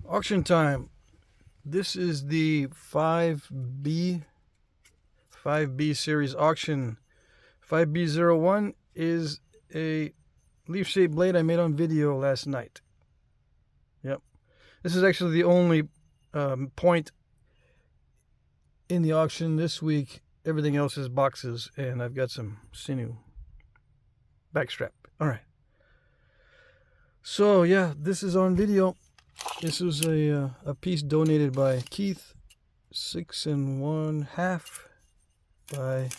Auction time. This is the 5B series auction. 5B01 is a leaf-shaped blade I made on video last night. Yep. This is actually the only point in the auction this week. Everything else is boxes, and I've got some sinew backstrap. All right. So yeah, this is on video. This was a piece donated by Keith, 6 1/2 by,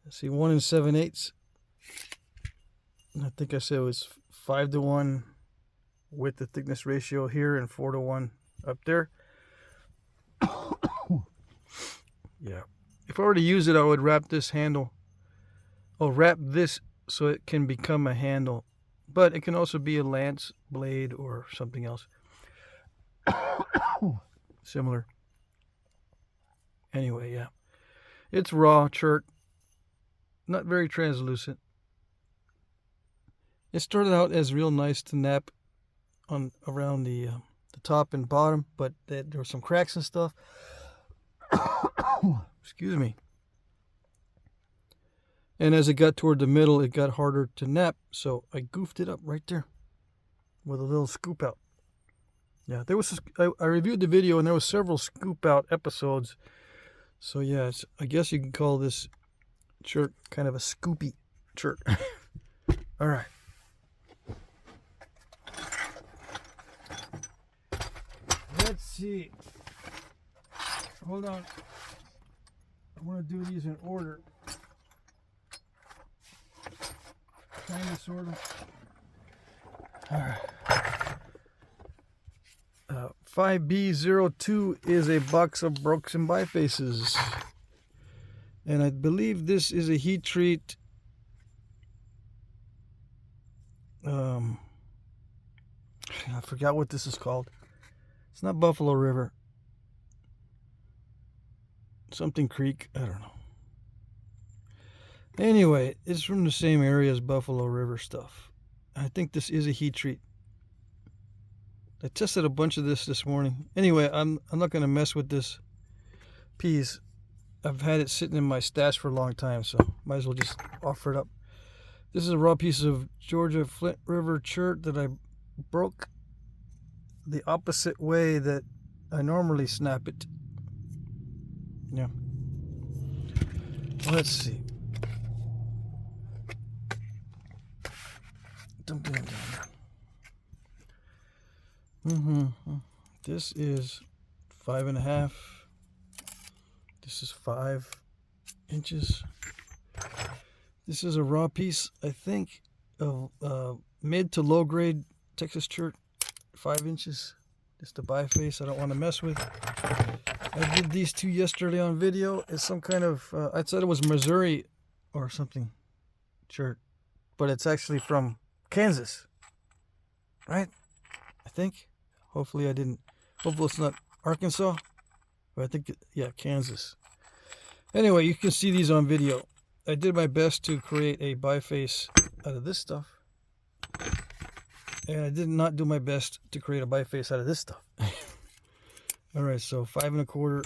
let's see, 1 7/8. I think I said it was 5-1 with the thickness ratio here and 4-1 up there. Yeah. If I were to use it, I would wrap this handle. I'll wrap this so it can become a handle. But it can also be a lance blade or something else. Similar. Anyway, yeah. It's raw, chert. Not very translucent. It started out as real nice to nap on around the top and bottom, but there were some cracks and stuff. Excuse me. And as it got toward the middle, it got harder to nap, so I goofed it up right there with a little scoop out. Yeah, there was I reviewed the video, and there was several scoop out episodes. So yeah, I guess you can call this chert kind of a scoopy chert. All right. Let's see. Hold on. I want to do these in order. Kind of, sort of. All right. 5B02 is a box of broken bifaces. And I believe this is a heat treat. I forgot what this is called. It's not Buffalo River. Something Creek. I don't know. Anyway, it's from the same area as Buffalo River stuff. I think this is a heat treat. I tested a bunch of this morning. Anyway, I'm not going to mess with this piece. I've had it sitting in my stash for a long time, so might as well just offer it up. This is a raw piece of Georgia Flint River chert that I broke the opposite way that I normally snap it. Yeah. Let's see. This is 5 1/2. This is 5 inches. This is a raw piece, I think, of mid to low grade Texas chert, 5 inches. Just a biface I don't want to mess with. I did these two yesterday on video. It's some kind of, I said it was Missouri or something chert, but it's actually from Kansas, right? I think. Hopefully I didn't. Hopefully it's not Arkansas, but I think, yeah, Kansas. Anyway, you can see these on video. I did my best to create a biface out of this stuff, and I did not do my best to create a biface out of this stuff. All right, so 5 1/4,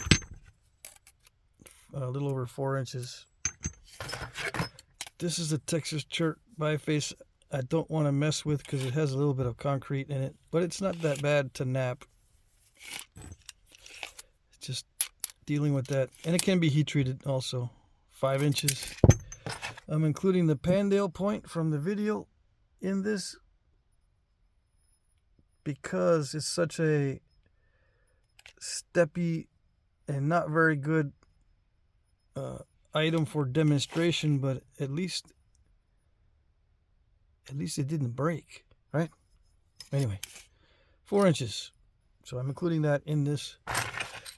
a little over 4 inches. This is a Texas chert biface I don't want to mess with because it has a little bit of concrete in it, but it's not that bad to nap. It's just dealing with that, and it can be heat treated also. 5 inches. I'm including the Pandale point from the video in this because it's such a steppy and not very good item for demonstration, but at least it didn't break, right? Anyway, 4 inches. So I'm including that in this.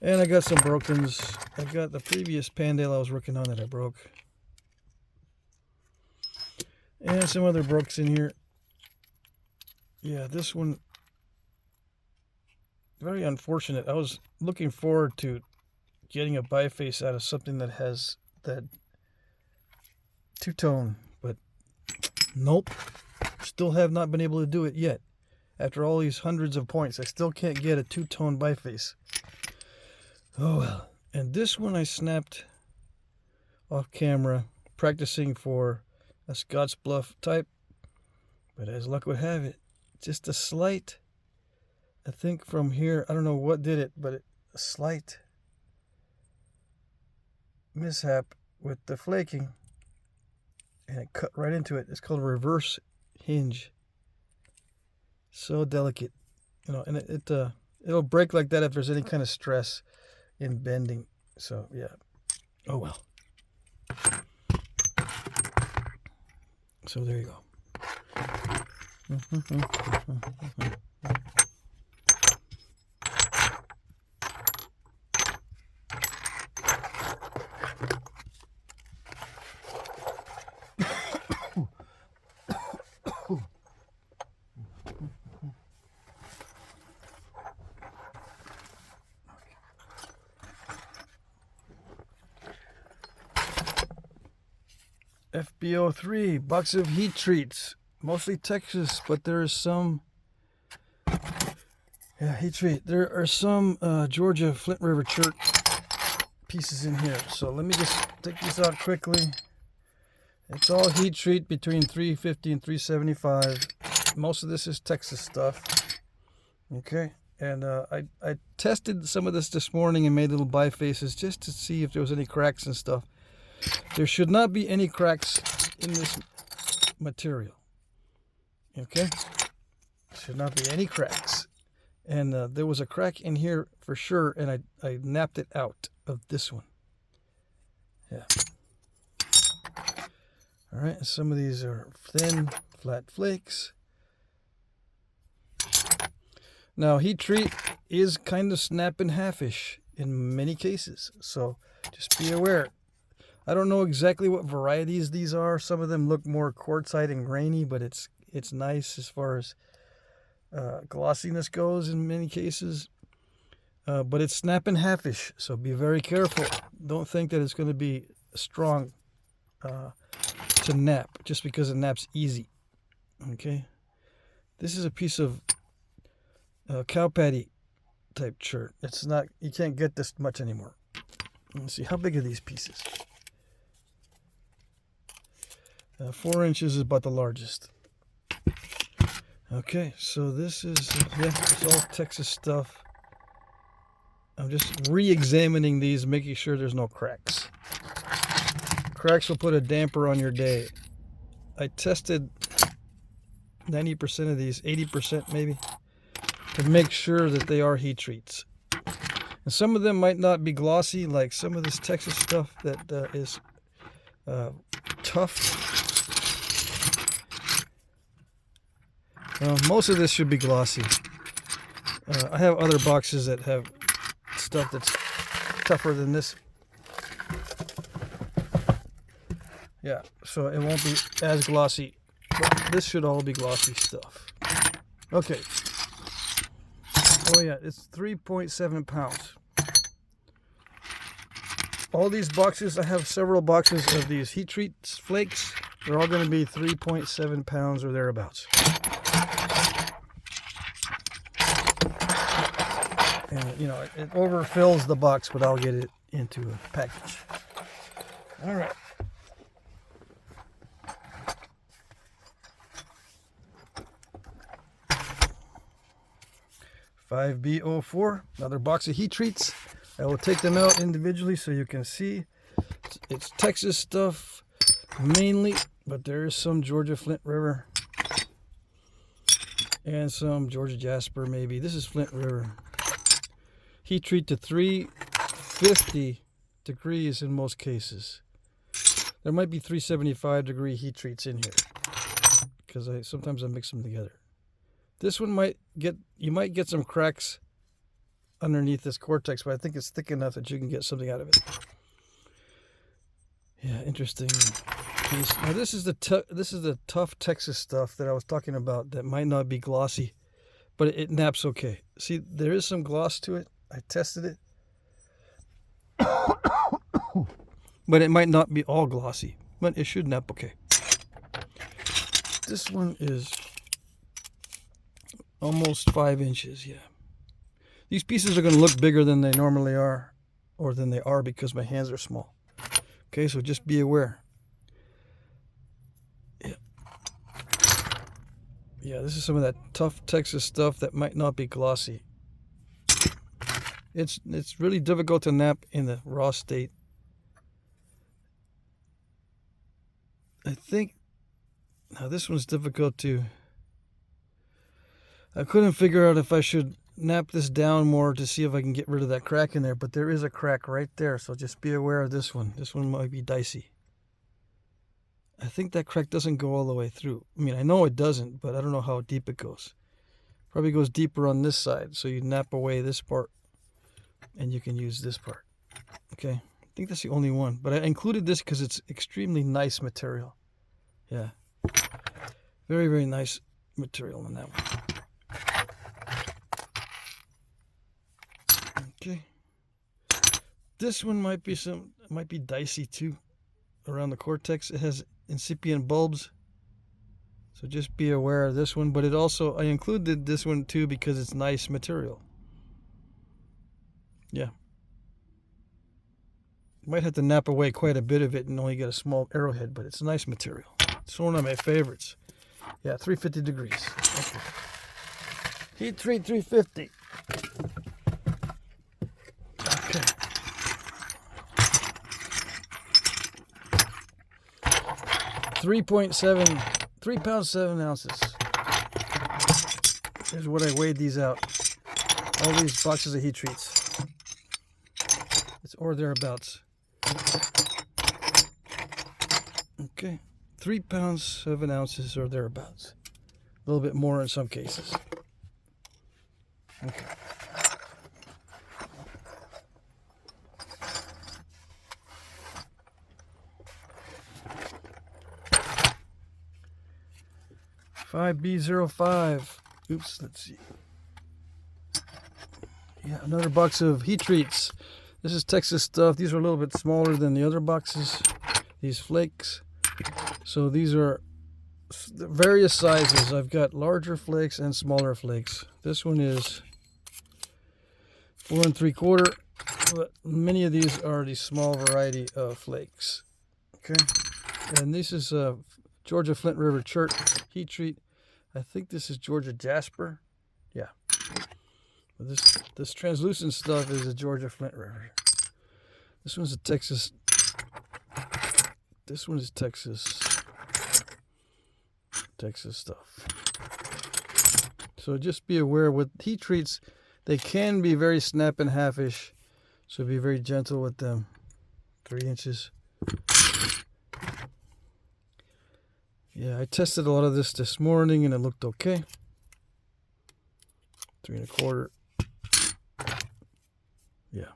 And I got some brokens. I got the previous Pandale I was working on that I broke. And some other brokes in here. Yeah, this one, very unfortunate. I was looking forward to getting a biface out of something that has that two-tone, but nope. Still have not been able to do it yet. After all these hundreds of points, I still can't get a two-tone biface. Oh well. And this one I snapped off camera, practicing for a Scotch Bluff type. But as luck would have it, just a slight, I think from here, I don't know what did it, but a slight mishap with the flaking. And it cut right into it. It's called a reverse hinge. So delicate, you know, and it'll break like that if there's any kind of stress in bending. So yeah, oh well. So there you go. FBO3 box of heat treats, mostly Texas, but there is some heat treat. There are some Georgia Flint River Chert pieces in here. So let me just take these out quickly. It's all heat treat between $3.50 and $3.75. Most of this is Texas stuff. Okay, and I tested some of this morning and made little bifaces just to see if there was any cracks and stuff. There should not be any cracks in this material. Okay? Should not be any cracks. And there was a crack in here for sure, and I napped it out of this one. Yeah. All right, some of these are thin, flat flakes. Now, heat treat is kind of snap in half-ish in many cases, so just be aware. I don't know exactly what varieties these are. Some of them look more quartzite and grainy, but it's nice as far as glossiness goes in many cases. But it's snap and half-ish, so be very careful. Don't think that it's going to be strong to nap just because it naps easy. Okay? This is a piece of cow patty type chert. It's not, you can't get this much anymore. Let's see, how big are these pieces? 4 inches is about the largest. Okay, so this is, it's all Texas stuff. I'm just re-examining these, making sure there's no cracks. Cracks will put a damper on your day. I tested 90% of these, 80% maybe, to make sure that they are heat treats. And some of them might not be glossy, like some of this Texas stuff that is tough. Most of this should be glossy. I have other boxes that have stuff that's tougher than this. Yeah, so it won't be as glossy. But this should all be glossy stuff. Okay. Oh yeah, it's 3.7 pounds. All these boxes, I have several boxes of these heat treats flakes. They're all going to be 3.7 pounds or thereabouts. And, you know, it overfills the box, but I'll get it into a package. All right. $5BO4, another box of heat treats. I will take them out individually so you can see. It's Texas stuff mainly, but there is some Georgia Flint River and some Georgia Jasper maybe. This is Flint River. Heat treat to 350 degrees in most cases. There might be 375 degree heat treats in here because sometimes I mix them together. This one you might get some cracks underneath this Cortex, but I think it's thick enough that you can get something out of it. Yeah, interesting piece. Now this is the tough Texas stuff that I was talking about that might not be glossy, but it naps okay. See, there is some gloss to it. I tested it. But it might not be all glossy, but it should nap okay. This one is almost 5 inches. Yeah. These pieces are going to look bigger than they normally are, or than they are because my hands are small. Okay, so just be aware. Yeah. Yeah, this is some of that tough Texas stuff that might not be glossy. It's really difficult to knap in the raw state. I think now this one's difficult too. I couldn't figure out if I should knap this down more to see if I can get rid of that crack in there, but there is a crack right there, so just be aware of this one. This one might be dicey. I think that crack doesn't go all the way through. I mean, I know it doesn't, but I don't know how deep it goes. Probably goes deeper on this side, so you knap away this part and you can use this part. Okay, I think that's the only one, but I included this because it's extremely nice material. Yeah, very, very nice material on that one. Okay, this one might be dicey too. Around the cortex, it has incipient bulbs, so just be aware of this one. But it also, I included this one too because it's nice material. Yeah, might have to knap away quite a bit of it and only get a small arrowhead, but it's nice material. It's one of my favorites. Yeah, 350 degrees. Okay. Heat treat 350. Okay. 3 pounds 7 ounces. Here's what I weighed these out. All these boxes of heat treats. It's or thereabouts. Okay. 3 pounds 7 ounces or thereabouts. A little bit more in some cases. Okay. B05. Oops, let's see. Yeah, another box of heat treats. This is Texas stuff. These are a little bit smaller than the other boxes. These flakes. So these are various sizes. I've got larger flakes and smaller flakes. This one is 4 3/4. But many of these are the small variety of flakes. Okay, and this is Georgia Flint River Chert heat treat. I think this is Georgia Jasper. Yeah. This translucent stuff is a Georgia Flint River. This one's a Texas. This one is Texas stuff. So just be aware with heat treats, they can be very snap and half-ish. So be very gentle with them. 3 inches. Yeah, I tested a lot of this morning and it looked okay. 3 1/4. Yeah.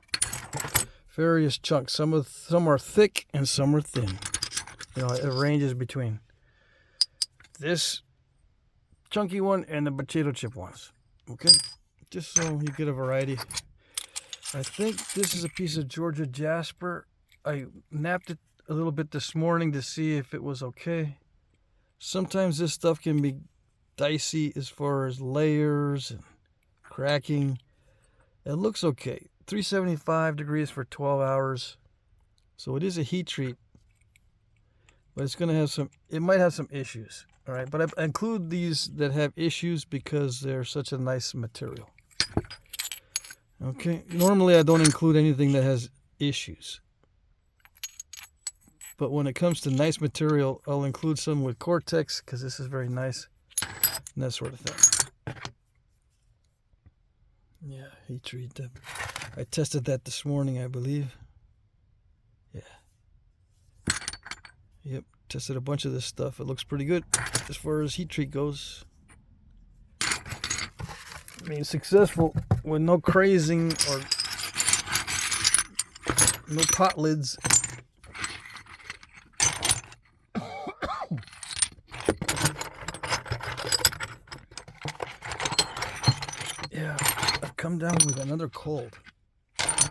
Various chunks. Some are thick and some are thin. You know, it ranges between this chunky one and the potato chip ones. Okay? Just so you get a variety. I think this is a piece of Georgia Jasper. I napped it a little bit this morning to see if it was okay. Sometimes this stuff can be dicey as far as layers and cracking. It looks okay. 375 degrees for 12 hours. So it is a heat treat. But it's going to have it might have some issues. All right, but I include these that have issues because they're such a nice material. Okay, normally I don't include anything that has issues. But when it comes to nice material, I'll include some with Cortex because this is very nice and that sort of thing. Yeah, heat treat them. I tested that this morning, I believe. Yeah. Yep, tested a bunch of this stuff. It looks pretty good as far as heat treat goes. I mean, successful with no crazing or no pot lids. Yeah, I've come down with another cold.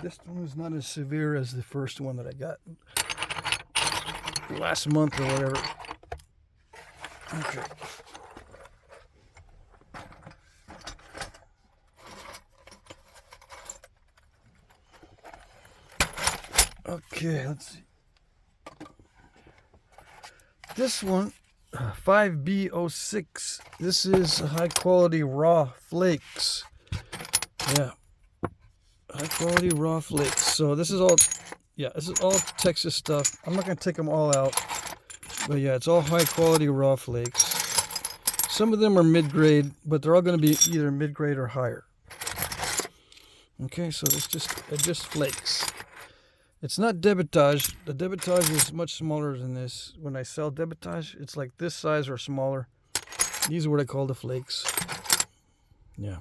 This one was not as severe as the first one that I got last month or whatever. Okay. Okay, let's see. This one, 5B06. This is high quality raw flakes. Yeah, high quality raw flakes. So this is all, yeah, this is all Texas stuff. I'm not gonna take them all out, but yeah, it's all high quality raw flakes. Some of them are mid-grade, but they're all gonna be either mid-grade or higher. Okay, so it's just flakes. It's not debitage. The debitage is much smaller than this. When I sell debitage, it's like this size or smaller. These are what I call the flakes. Yeah.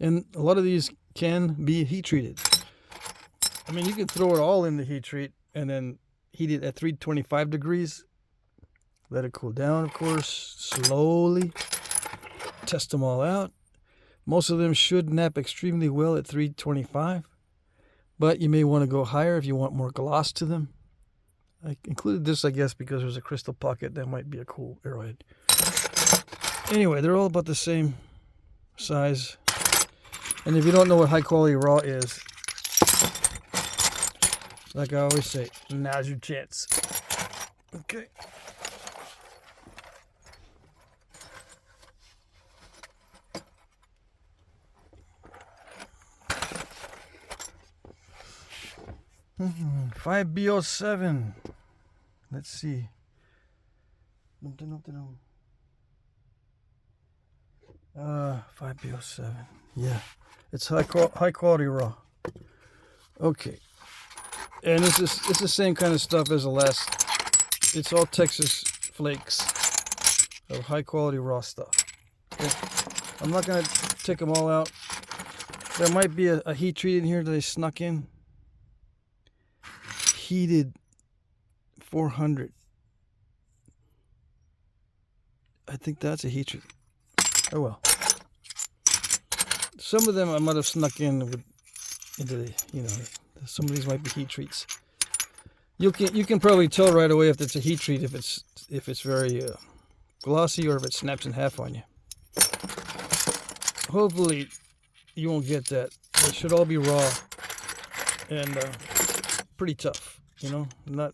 And a lot of these can be heat treated. I mean, you can throw it all in the heat treat and then heat it at 325 degrees. Let it cool down, of course, slowly. Test them all out. Most of them should nap extremely well at 325. But you may want to go higher if you want more gloss to them. I included this, I guess, because there's a crystal pocket. That might be a cool arrowhead. Anyway, they're all about the same size. And if you don't know what high quality raw is, like I always say, now's your chance. Okay. Mm-hmm. 5B07. Let's see. 5B07. Yeah, it's high quality raw. Okay, and it's the same kind of stuff as the last. It's all Texas flakes of high quality raw stuff. Okay. I'm not gonna take them all out. There might be a heat treat in here that I snuck in. Heated 400. I think that's a heat treat. Oh well. Some of them I might have snuck in into the, you know, some of these might be heat treats. You can probably tell right away if it's a heat treat if it's very glossy or if it snaps in half on you. Hopefully you won't get that. They should all be raw and pretty tough. You know, they're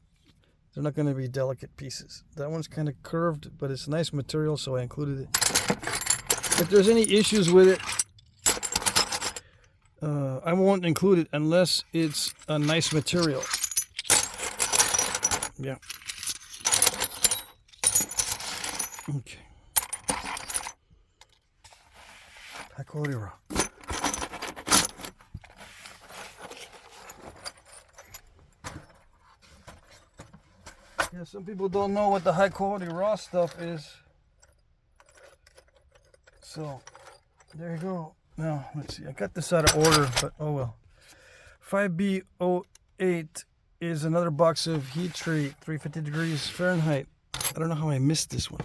not going to be delicate pieces. That one's kind of curved, but it's nice material, so I included it. If there's any issues with it, I won't include it unless it's a nice material. Yeah. Okay. High quality raw. Yeah, some people don't know what the high quality raw stuff is. So, there you go. Now, let's see. I got this out of order, but oh well. 5B08 is another box of heat treat, 350 degrees Fahrenheit. I don't know how I missed this one.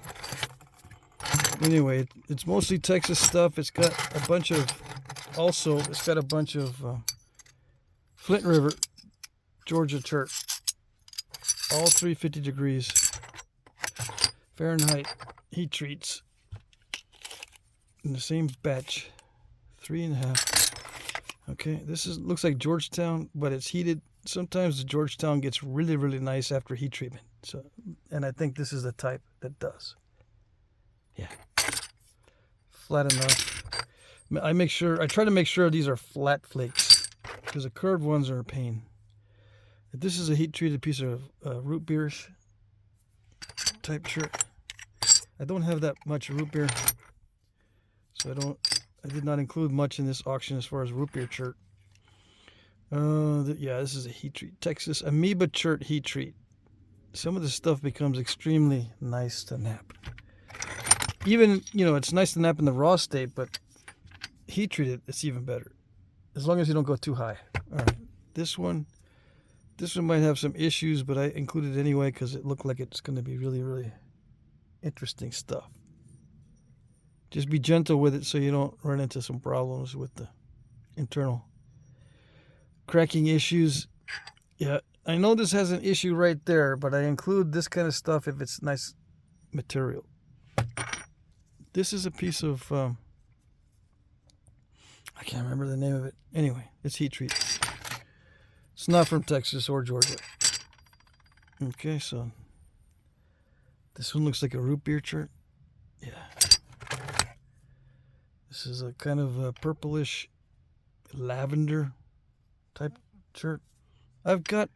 Anyway, it's mostly Texas stuff. It's got a bunch of, also, it's got a bunch of Flint River, Georgia chert. All 350 degrees Fahrenheit heat treats in the same batch, 3.5. Okay, this looks like Georgetown, but it's heated. Sometimes the Georgetown gets really, really nice after heat treatment. So, and I think this is the type that does. Yeah, flat enough. I try to make sure these are flat flakes because the curved ones are a pain. This is a heat-treated piece of root beerish type chert. I don't have that much root beer, so I did not include much in this auction as far as root beer chert. Yeah, this is a heat treat. Texas amoeba chert heat treat. Some of this stuff becomes extremely nice to nap. Even, you know, it's nice to nap in the raw state, but heat treated, it's even better. As long as you don't go too high. All right, this one might have some issues, but I included it anyway because it looked like it's going to be really, really interesting stuff. Just be gentle with it so you don't run into some problems with the internal cracking issues. Yeah, I know this has an issue right there, but I include this kind of stuff if it's nice material. This is a piece of, I can't remember the name of it. Anyway, it's heat treat. It's not from Texas or Georgia. Okay, so this one looks like a root beer chert. Yeah. This is a kind of a purplish lavender type chert. I've got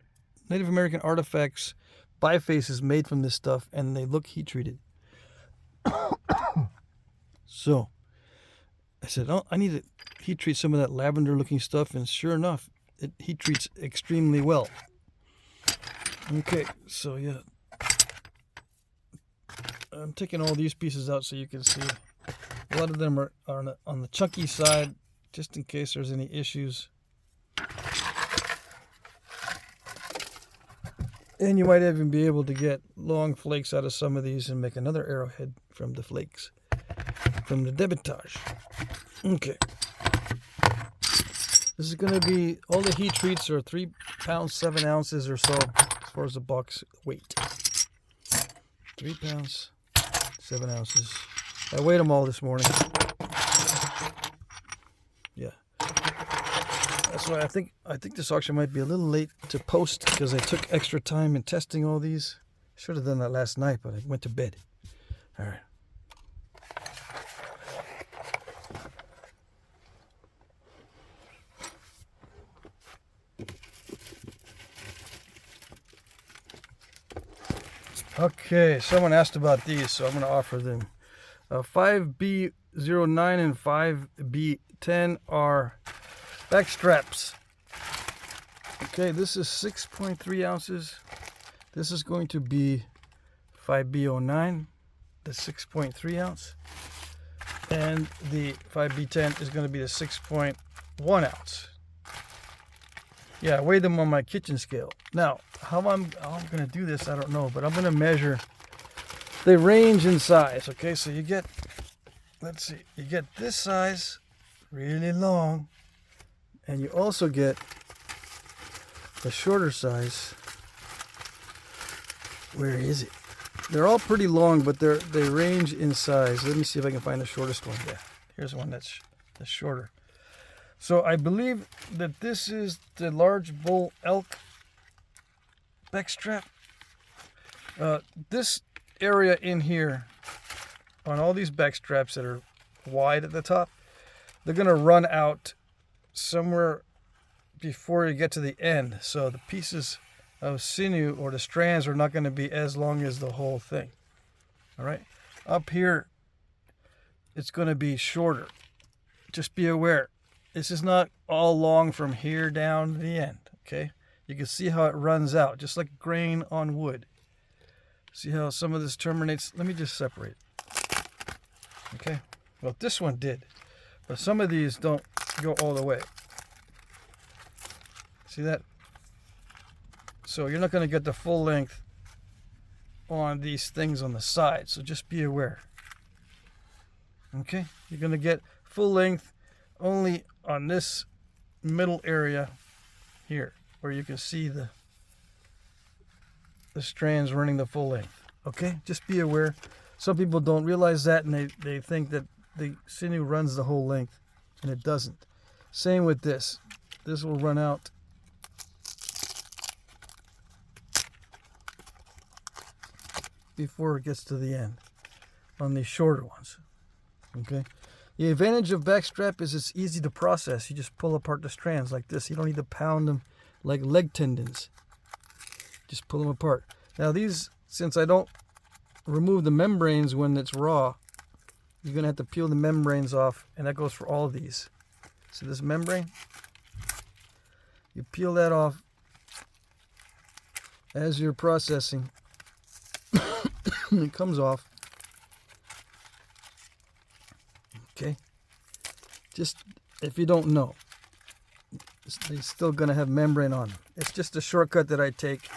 Native American artifacts, bifaces made from this stuff, and they look heat treated. So I said, oh, I need to heat treat some of that lavender looking stuff, and sure enough, it heat treats extremely well. Okay, so yeah, I'm taking all these pieces out so you can see. A lot of them are on the chunky side, just in case there's any issues. And you might even be able to get long flakes out of some of these and make another arrowhead from the flakes, from the debitage. Okay. This is going to be, all the heat treats are 3 pounds, 7 ounces or so, as far as the box weight. 3 pounds, 7 ounces. I weighed them all this morning. Yeah. That's why I think this auction might be a little late to post, because I took extra time in testing all these. Should have done that last night, but I went to bed. All right. Okay, someone asked about these, so I'm going to offer them. 5B09 and 5B10 are backstraps. Okay, this is 6.3 ounces. This is going to be 5B09, the 6.3 ounce. And the 5B10 is going to be the 6.1 ounce. Yeah, I weighed them on my kitchen scale. Now, how I'm going to do this, I don't know, but I'm going to measure. They range in size, okay? So you get, let's see, you get this size, really long, and you also get the shorter size. Where is it? They're all pretty long, but they range in size. Let me see if I can find the shortest one. Yeah, here's one that's shorter. So I believe that this is the large bull elk backstrap. This area in here, on all these backstraps that are wide at the top, they're going to run out somewhere before you get to the end. So the pieces of sinew, or the strands, are not going to be as long as the whole thing. All right. Up here, it's going to be shorter. Just be aware. This is not all long from here down to the end, okay? You can see how it runs out, just like grain on wood. See how some of this terminates? Let me just separate. Okay? Well, this one did, but some of these don't go all the way. See that? So you're not going to get the full length on these things on the side, so just be aware. Okay? You're going to get full length only on this middle area here, where you can see the strands running the full length. Okay, just be aware. Some people don't realize that, and they think that the sinew runs the whole length, and it doesn't. Same with this. This will run out before it gets to the end on these shorter ones. Okay. The advantage of backstrap is it's easy to process. You just pull apart the strands like this. You don't need to pound them like leg tendons. Just pull them apart. Now these, since I don't remove the membranes when it's raw, you're going to have to peel the membranes off, and that goes for all of these. See this membrane? You peel that off as you're processing. It comes off. Okay, just if you don't know, they're still going to have membrane on them. It's just a shortcut that I take,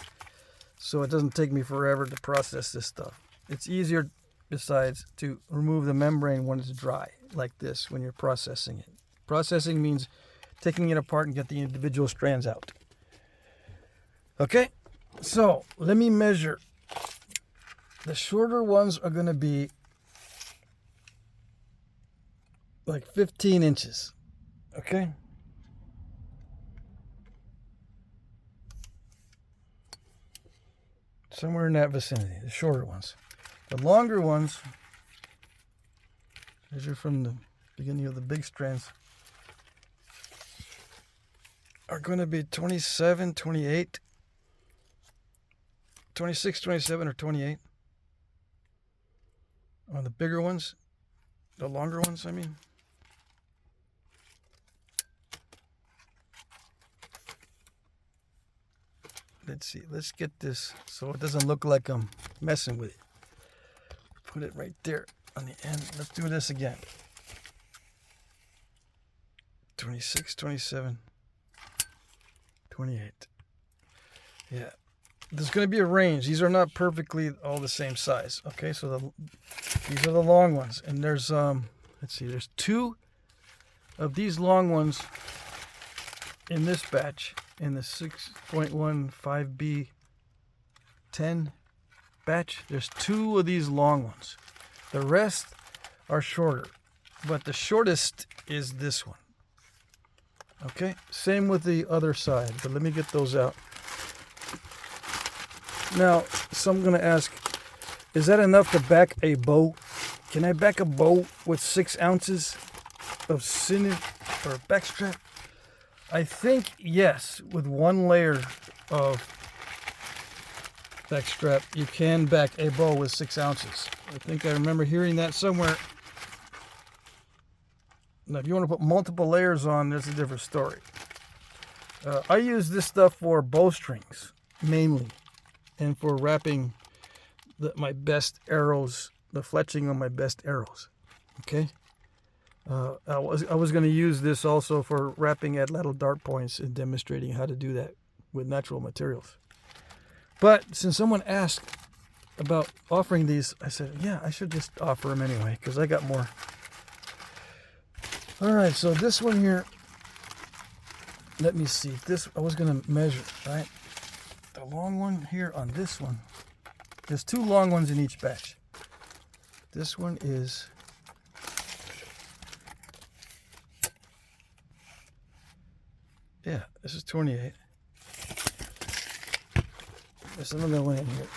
so it doesn't take me forever to process this stuff. It's easier, besides, to remove the membrane when it's dry, like this, when you're processing it. Processing means taking it apart and get the individual strands out. Okay, so let me measure. The shorter ones are going to be like 15 inches. Okay? Somewhere in that vicinity, the shorter ones. The longer ones, measure from the beginning of the big strands, are going to be 27, 28, 26, 27, or 28. On the bigger ones, the longer ones, I mean. Let's see, let's get this so it doesn't look like I'm messing with it. Put it right there on the end. Let's do this again. 26, 27, 28. Yeah. There's going to be a range. These are not perfectly all the same size. Okay, so these are the long ones. And there's, let's see, there's 2 of these long ones in this batch, in the 6.1 5B10 batch. There's 2 of these long ones. The rest are shorter, but the shortest is this one. Okay, same with the other side, but let me get those out. Now, so I'm going to ask, is that enough to back a bow? Can I back a bow with 6 ounces of sinew or backstrap? I think yes, with 1 layer of backstrap, you can back a bow with 6 ounces. I think I remember hearing that somewhere. Now, if you want to put multiple layers on, that's a different story. I use this stuff for bowstrings, mainly, and for wrapping my best arrows, the fletching on my best arrows. Okay? I was going to use this also for wrapping at little dart points and demonstrating how to do that with natural materials. But since someone asked about offering these, I said, yeah, I should just offer them anyway, because I got more. All right, so this one here, let me see. This, I was going to measure, right? The long one here on this one, there's 2 long ones in each batch. This one is, yeah, this is 28. There's another one in here.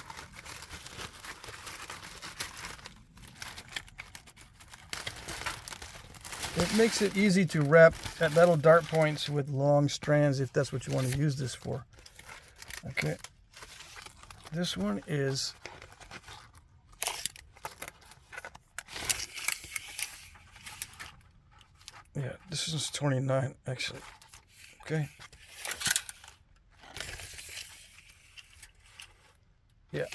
It makes it easy to wrap at metal dart points with long strands if that's what you want to use this for. Okay. This one is yeah, this is 29 actually. Okay. Yeah.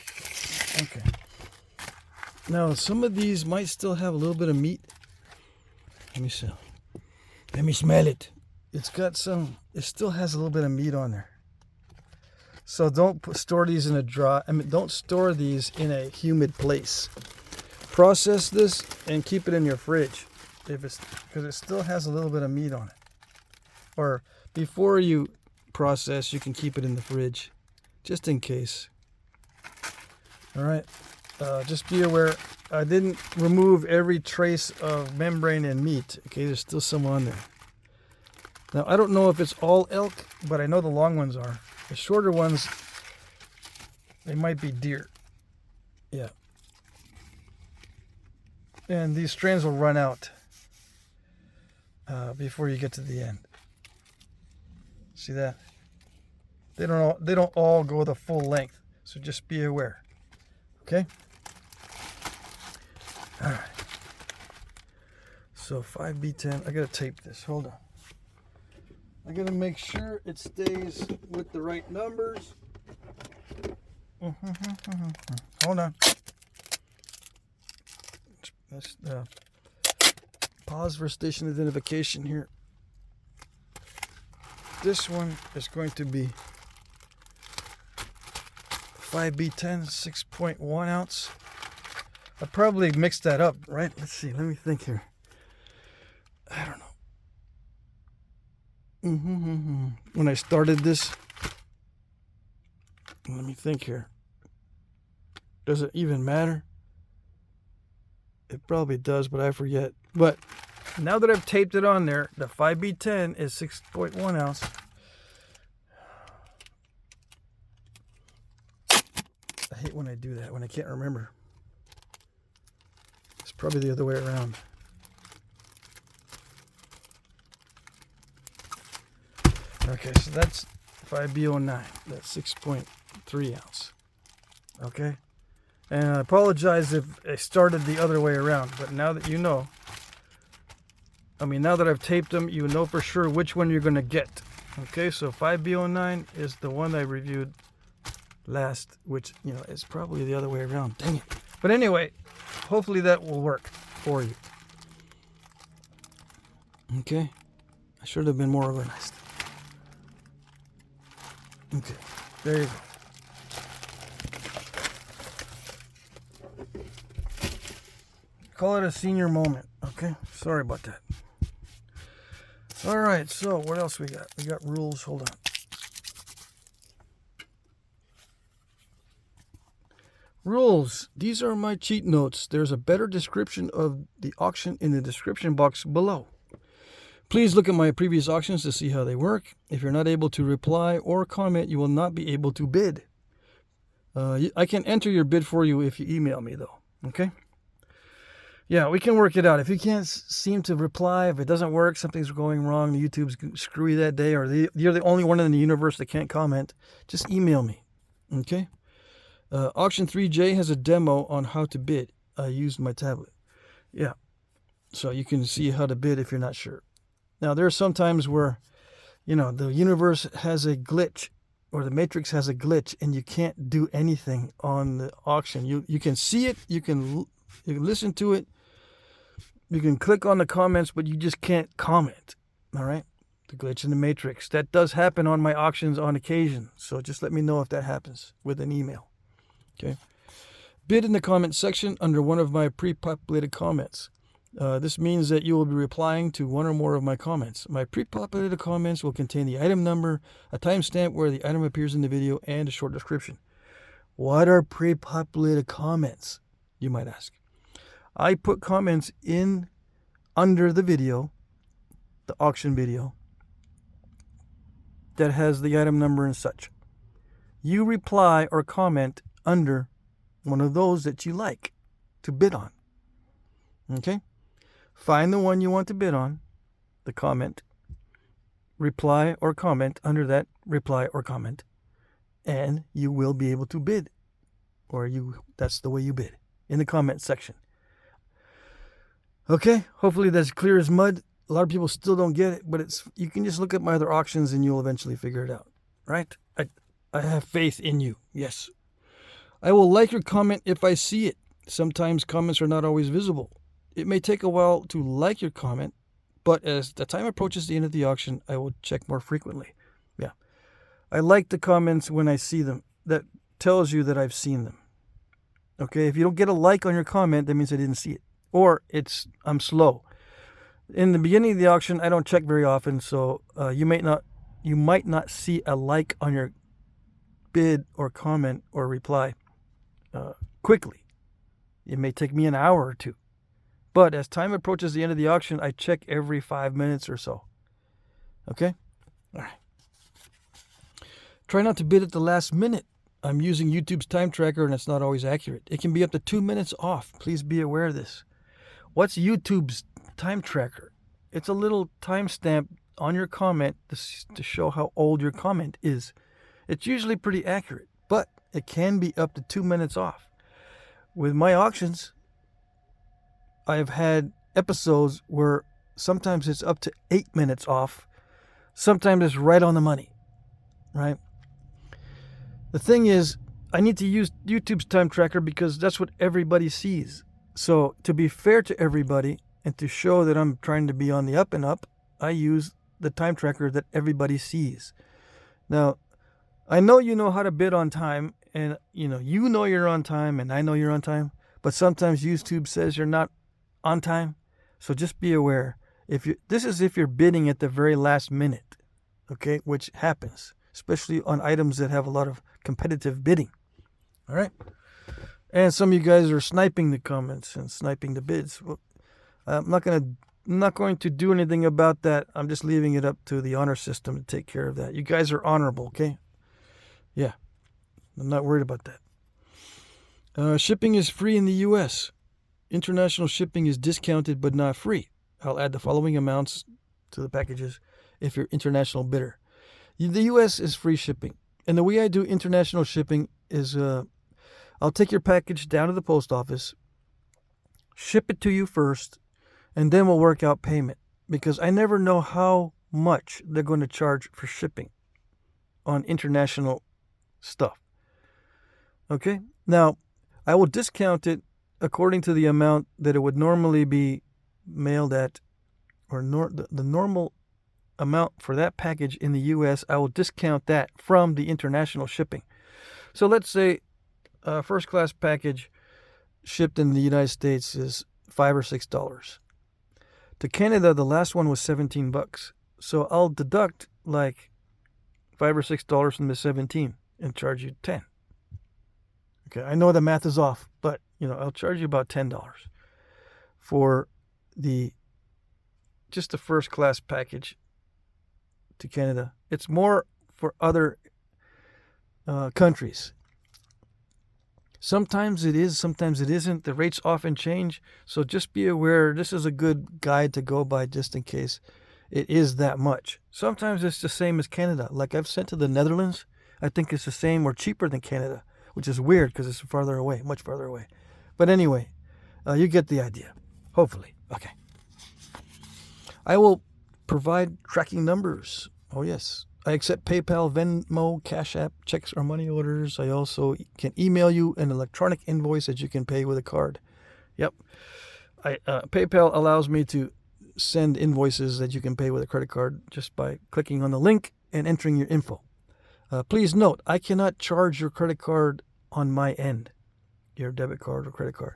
Okay. Now some of these might still have a little bit of meat. Let me see. Let me smell it. It's got some. It still has a little bit of meat on there. So don't store these in a dry. Don't store these in a humid place. Process this and keep it in your fridge, because it still has a little bit of meat on it. Or before you process, you can keep it in the fridge, just in case. All right. Just be aware, I didn't remove every trace of membrane and meat. Okay, there's still some on there. Now, I don't know if it's all elk, but I know the long ones are. The shorter ones, they might be deer. Yeah. And these strands will run out before you get to the end. See that? They don't all go the full length, so just be aware. Okay? All right. So 5B10, I gotta tape this. Hold on. I gotta make sure it stays with the right numbers. Hold on. Let's pause for station identification here. This one is going to be 5B10, 6.1 ounce. I probably mixed that up, right? Let's see. Let me think here. I don't know. When I started this, let me think here. Does it even matter? It probably does, but I forget. But now that I've taped it on there, the 5B10 is 6.1 ounce. hate when I do that, when I can't remember. It's probably the other way around. Okay, so that's 5B09. That's 6.3 ounce. Okay? And I apologize if I started the other way around, but now that you know, now that I've taped them, you know for sure which one you're going to get. Okay, so 5B09 is the one I reviewed last, which, is probably the other way around. Dang it. But anyway, hopefully that will work for you. Okay? I should have been more organized. Okay, there you go. Call it a senior moment, okay? Sorry about that. All right, so what else we got? We got rules. Hold on. Rules. These are my cheat notes. There's a better description of the auction in the description box below. Please look at my previous auctions to see how they work. If you're not able to reply or comment, you will not be able to bid. I can enter your bid for you if you email me, though. Okay? Yeah, we can work it out. If you can't seem to reply, if it doesn't work, something's going wrong, YouTube's screwy that day, or you're the only one in the universe that can't comment, just email me. Okay? Auction 3J has a demo on how to bid. I used my tablet. Yeah. So you can see how to bid if you're not sure. Now, there are some times where, the universe has a glitch, or the matrix has a glitch, and you can't do anything on the auction. You can see it, you can listen to it, you can click on the comments, but you just can't comment. All right? The glitch in the matrix. That does happen on my auctions on occasion. So just let me know if that happens with an email. Okay? Bid in the comment section under one of my pre-populated comments. This means that you will be replying to one or more of my comments. My pre-populated comments will contain the item number, a timestamp where the item appears in the video, and a short description. What are pre-populated comments, you might ask? I put comments in under the video, the auction video, that has the item number and such. You reply or comment under one of those that you like to bid on. Okay? Find the one you want to bid on, the comment, reply or comment under that reply or comment, and you will be able to bid. Or that's the way you bid, in the comment section. Okay, hopefully that's clear as mud. A lot of people still don't get it, but you can just look at my other auctions and you'll eventually figure it out. Right? I have faith in you. Yes. I will like your comment if I see it. Sometimes comments are not always visible. It may take a while to like your comment, but as the time approaches the end of the auction, I will check more frequently. Yeah. I like the comments when I see them. That tells you that I've seen them. Okay, if you don't get a like on your comment, that means I didn't see it. Or I'm slow. In the beginning of the auction, I don't check very often, so you might not see a like on your bid or comment or reply quickly. It may take me an hour or two. But as time approaches the end of the auction, I check every 5 minutes or so. Okay? All right. Try not to bid at the last minute. I'm using YouTube's time tracker and it's not always accurate. It can be up to 2 minutes off. Please be aware of this. What's YouTube's time tracker? It's a little timestamp on your comment to show how old your comment is. It's usually pretty accurate, but it can be up to 2 minutes off. With my auctions, I've had episodes where sometimes it's up to 8 minutes off. Sometimes it's right on the money, right? The thing is, I need to use YouTube's time tracker because that's what everybody sees. So to be fair to everybody and to show that I'm trying to be on the up and up, I use the time tracker that everybody sees. Now, I know you know how to bid on time, and you know you're on time, and I know you're on time, but sometimes YouTube says you're not on time. So just be aware. This is if you're bidding at the very last minute, okay, which happens, especially on items that have a lot of competitive bidding. All right. And some of you guys are sniping the comments and sniping the bids. Well, I'm not going to do anything about that. I'm just leaving it up to the honor system to take care of that. You guys are honorable, okay? Yeah. I'm not worried about that. Shipping is free in the U.S. International shipping is discounted but not free. I'll add the following amounts to the packages if you're international bidder. The U.S. is free shipping. And the way I do international shipping is I'll take your package down to the post office, ship it to you first, and then we'll work out payment. Because I never know how much they're going to charge for shipping on international stuff. Okay? Now, I will discount it according to the amount that it would normally be mailed at, or the normal amount for that package in the U.S., I will discount that from the international shipping. So let's say a first-class package shipped in the United States is $5 or $6. To Canada, the last one was $17. So I'll deduct like $5 or $6 from the 17 and charge you 10. Okay, I know the math is off, but I'll charge you about $10 for just the first class package to Canada. It's more for other countries. Sometimes it is, sometimes it isn't. The rates often change, so just be aware. This is a good guide to go by just in case it is that much. Sometimes it's the same as Canada. Like I've sent to the Netherlands, I think it's the same or cheaper than Canada, which is weird because it's farther away, much farther away. But anyway, you get the idea, hopefully. Okay. I will provide tracking numbers. Oh, yes. I accept PayPal, Venmo, Cash App, checks, or money orders. I also can email you an electronic invoice that you can pay with a card. Yep. PayPal allows me to send invoices that you can pay with a credit card just by clicking on the link and entering your info. Please note, I cannot charge your credit card on my end, your debit card or credit card.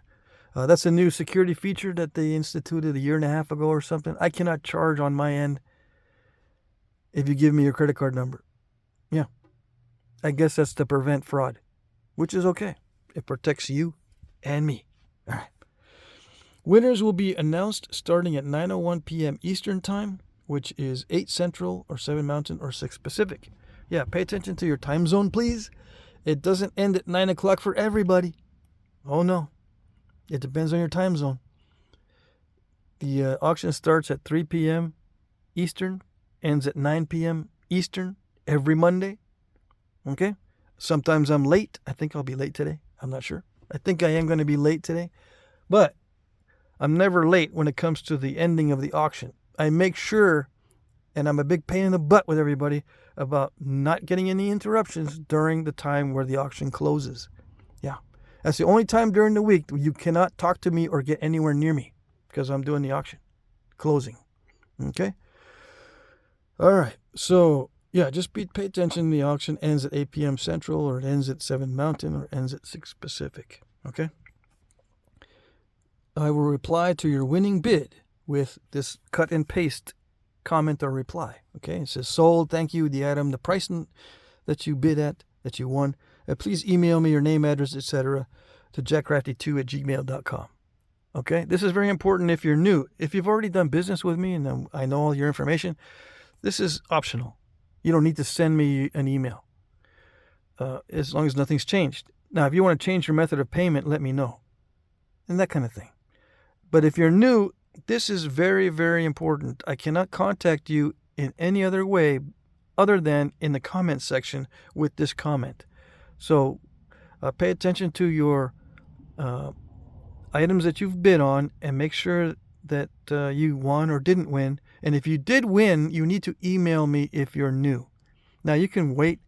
That's a new security feature that they instituted a year and a half ago or something. I cannot charge on my end if you give me your credit card number. Yeah. I guess that's to prevent fraud, which is okay. It protects you and me. All right. Winners will be announced starting at 9:01 p.m. Eastern Time, which is 8 Central or 7 Mountain or 6 Pacific. Yeah, pay attention to your time zone, please. It doesn't end at 9 o'clock for everybody. Oh, no. It depends on your time zone. The auction starts at 3 p.m. Eastern, ends at 9 p.m. Eastern every Monday. Okay? Sometimes I'm late. I think I'll be late today. I'm not sure. I think I am going to be late today. But I'm never late when it comes to the ending of the auction. I make sure, and I'm a big pain in the butt with everybody, about not getting any interruptions during the time where the auction closes. Yeah. That's the only time during the week you cannot talk to me or get anywhere near me because I'm doing the auction. Closing. Okay? All right. So, yeah, just pay attention. The auction ends at 8 p.m. Central, or it ends at 7 Mountain, or ends at 6 Pacific. Okay? I will reply to your winning bid with this cut and paste comment or reply. Okay? It says, sold, thank you, the item, the price that you bid at, that you won. Please email me your name, address, etc. to jackcrafty2@gmail.com. Okay? This is very important if you're new. If you've already done business with me and I know all your information, this is optional. You don't need to send me an email as long as nothing's changed. Now, if you want to change your method of payment, let me know. And that kind of thing. But if you're new, this is very, very important. I cannot contact you in any other way other than in the comment section with this comment. So pay attention to your items that you've bid on and make sure that you won or didn't win. And if you did win, you need to email me if you're new. Now, you can wait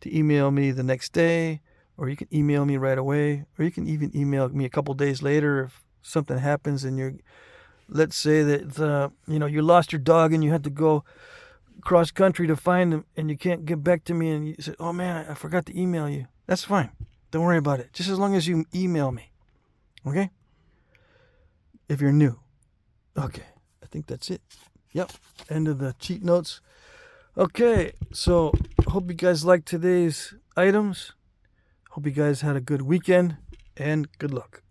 to email me the next day, or you can email me right away, or you can even email me a couple days later if something happens and let's say that you lost your dog and you had to go cross country to find him and you can't get back to me and you say, oh man, I forgot to email you. That's fine. Don't worry about it. Just as long as you email me. Okay? If you're new. Okay. I think that's it. Yep. End of the cheat notes. Okay. So hope you guys liked today's items. Hope you guys had a good weekend and good luck.